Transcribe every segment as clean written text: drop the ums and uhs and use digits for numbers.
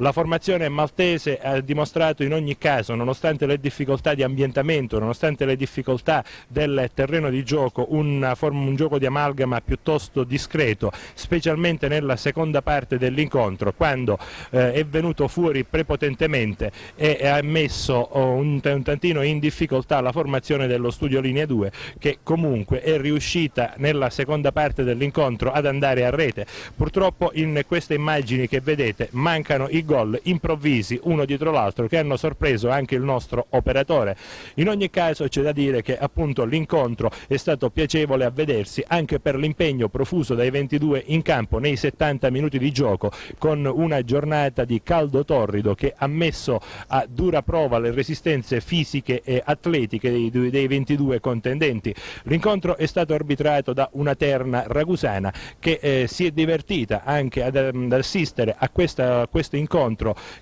La formazione maltese ha dimostrato in ogni caso, nonostante le difficoltà di ambientamento, nonostante le difficoltà del terreno di gioco, un gioco di amalgama piuttosto discreto, specialmente nella seconda parte dell'incontro, quando è venuto fuori prepotentemente e ha messo un tantino in difficoltà la formazione dello Studio Linea 2, che comunque è riuscita nella seconda parte dell'incontro ad andare a rete. Purtroppo in queste immagini che vedete mancano i gol improvvisi uno dietro l'altro che hanno sorpreso anche il nostro operatore. In ogni caso c'è da dire che appunto l'incontro è stato piacevole a vedersi anche per l'impegno profuso dai 22 in campo nei 70 minuti di gioco, con una giornata di caldo torrido che ha messo a dura prova le resistenze fisiche e atletiche dei 22 contendenti. L'incontro è stato arbitrato da una terna ragusana che si è divertita anche ad assistere a questo incontro,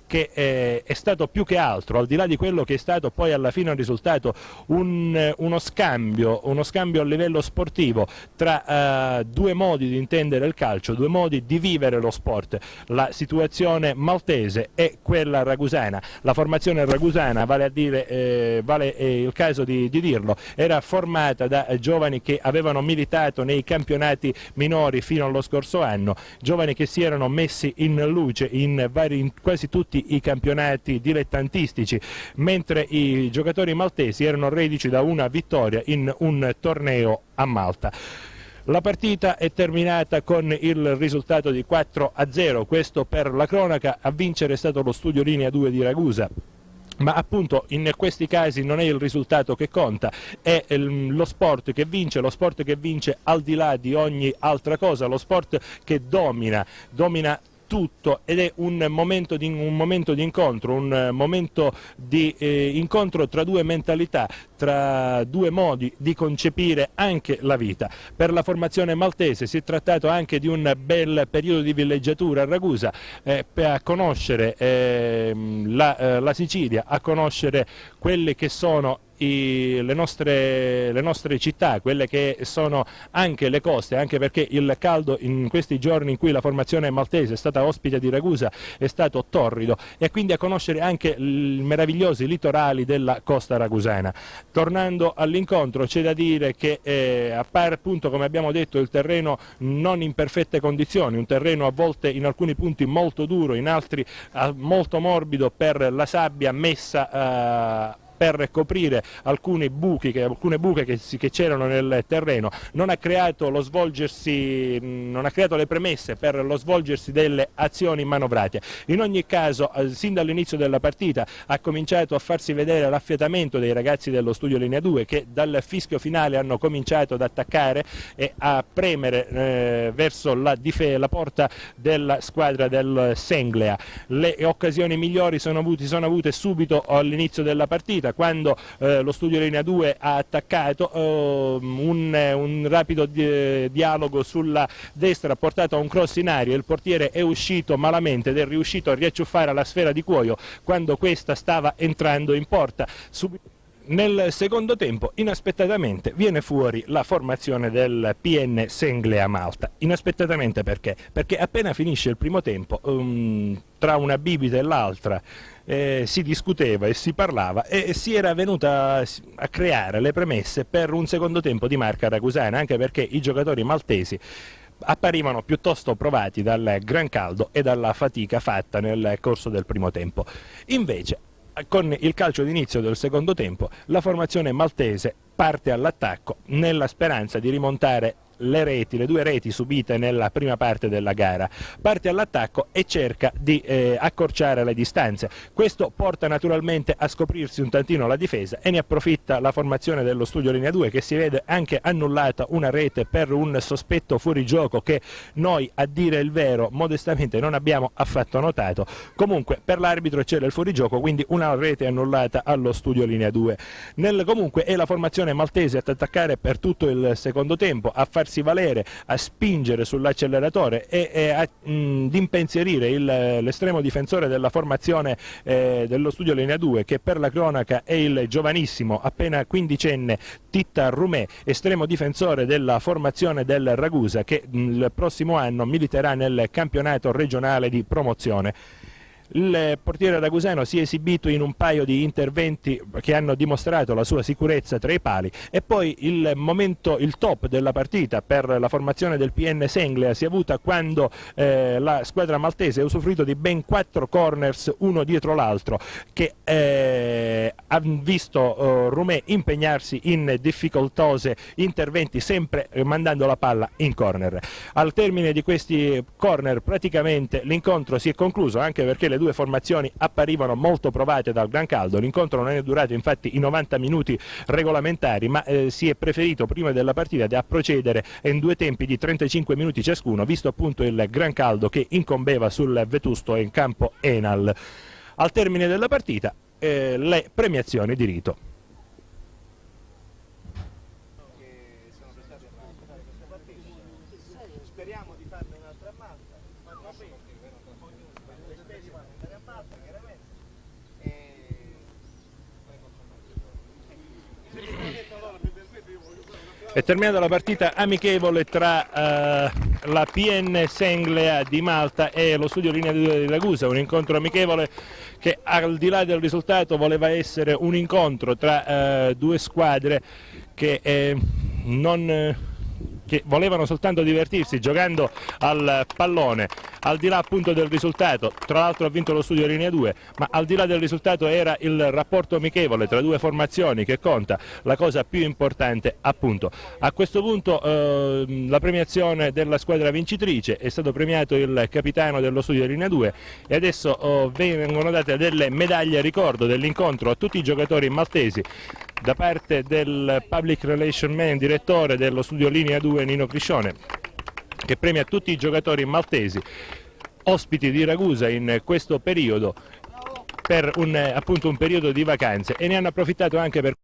che è stato più che altro, al di là di quello che è stato poi alla fine un risultato, uno scambio a livello sportivo tra due modi di intendere il calcio, due modi di vivere lo sport, la situazione maltese e quella ragusana. La formazione ragusana, vale a dire, il caso di dirlo, era formata da giovani che avevano militato nei campionati minori fino allo scorso anno, giovani che si erano messi in luce in quasi tutti i campionati dilettantistici, mentre i giocatori maltesi erano reduci da una vittoria in un torneo a Malta. La partita è terminata con il risultato di 4-0, questo per la cronaca. A vincere è stato lo Studio Linea 2 di Ragusa. Ma appunto in questi casi non è il risultato che conta, è lo sport che vince al di là di ogni altra cosa, lo sport che domina tutto, ed è un momento di incontro, un momento di incontro tra due mentalità, tra due modi di concepire anche la vita. Per la formazione maltese si è trattato anche di un bel periodo di villeggiatura a Ragusa, per conoscere la Sicilia, a conoscere quelle che sono le nostre città, quelle che sono anche le coste, anche perché il caldo in questi giorni in cui la formazione maltese è stata ospite di Ragusa è stato torrido, e quindi a conoscere anche i meravigliosi litorali della costa ragusana. Tornando all'incontro, c'è da dire che appare appunto, come abbiamo detto, il terreno non in perfette condizioni, un terreno a volte in alcuni punti molto duro, in altri molto morbido per la sabbia messa per coprire alcune buche che c'erano nel terreno. Non ha creato le premesse per lo svolgersi delle azioni manovrate. In ogni caso, sin dall'inizio della partita ha cominciato a farsi vedere l'affiatamento dei ragazzi dello Studio Linea 2, che dal fischio finale hanno cominciato ad attaccare e a premere verso la porta della squadra del Senglea. Le occasioni migliori sono avute subito all'inizio della partita, quando lo Studio Linea 2 ha attaccato, un rapido dialogo sulla destra ha portato a un cross in aria, il portiere è uscito malamente ed è riuscito a riacciuffare la sfera di cuoio quando questa stava entrando in porta. Nel secondo tempo, inaspettatamente, viene fuori la formazione del PN Senglea Malta. Inaspettatamente perché? Perché appena finisce il primo tempo, tra una bibita e l'altra, si discuteva e si parlava e si era venuta a creare le premesse per un secondo tempo di marca ragusana, anche perché i giocatori maltesi apparivano piuttosto provati dal gran caldo e dalla fatica fatta nel corso del primo tempo. Invece, con il calcio d'inizio del secondo tempo, la formazione maltese parte all'attacco nella speranza di rimontare le due reti subite nella prima parte della gara. Parte all'attacco e cerca di accorciare le distanze. Questo porta naturalmente a scoprirsi un tantino la difesa, e ne approfitta la formazione dello Studio Linea 2, che si vede anche annullata una rete per un sospetto fuorigioco che noi, a dire il vero, modestamente non abbiamo affatto notato. Comunque per l'arbitro c'era il fuorigioco, quindi una rete annullata allo Studio Linea 2. Comunque è la formazione maltese ad attaccare per tutto il secondo tempo, a farsi valere, a spingere sull'acceleratore e ad impensierire l'estremo difensore della formazione dello Studio Linea 2, che per la cronaca è il giovanissimo, appena quindicenne Titta Rumè, estremo difensore della formazione del Ragusa, che il prossimo anno militerà nel campionato regionale di promozione. Il portiere ragusano si è esibito in un paio di interventi che hanno dimostrato la sua sicurezza tra i pali, e poi il top della partita per la formazione del PN Senglea si è avuta quando la squadra maltese ha usufruito di ben 4 corners uno dietro l'altro, che ha visto Rumè impegnarsi in difficoltose interventi, sempre mandando la palla in corner. Al termine di questi corner praticamente l'incontro si è concluso, anche perché le due formazioni apparivano molto provate dal gran caldo. L'incontro non è durato infatti i 90 minuti regolamentari, ma si è preferito prima della partita a procedere in 2 tempi di 35 minuti ciascuno, visto appunto il gran caldo che incombeva sul vetusto in campo Enal. Al termine della partita le premiazioni di rito. Speriamo di farne un'altra a Malta, fanno bene, le spese vanno andare a Malta chiaramente. È terminata la partita amichevole tra la PN Senglea di Malta e lo Studio Linea 2 di Ragusa, un incontro amichevole che al di là del risultato voleva essere un incontro tra due squadre che volevano soltanto divertirsi giocando al pallone. Al di là appunto del risultato, tra l'altro ha vinto lo Studio Linea 2, ma al di là del risultato era il rapporto amichevole tra due formazioni che conta, la cosa più importante appunto. A questo punto la premiazione della squadra vincitrice: è stato premiato il capitano dello Studio Linea 2 e adesso vengono date delle medaglie a ricordo dell'incontro a tutti i giocatori maltesi da parte del Public Relation Man, direttore dello Studio Linea 2 Nino Criscione, che premia tutti i giocatori maltesi ospiti di Ragusa in questo periodo per appunto un periodo di vacanze, e ne hanno approfittato anche per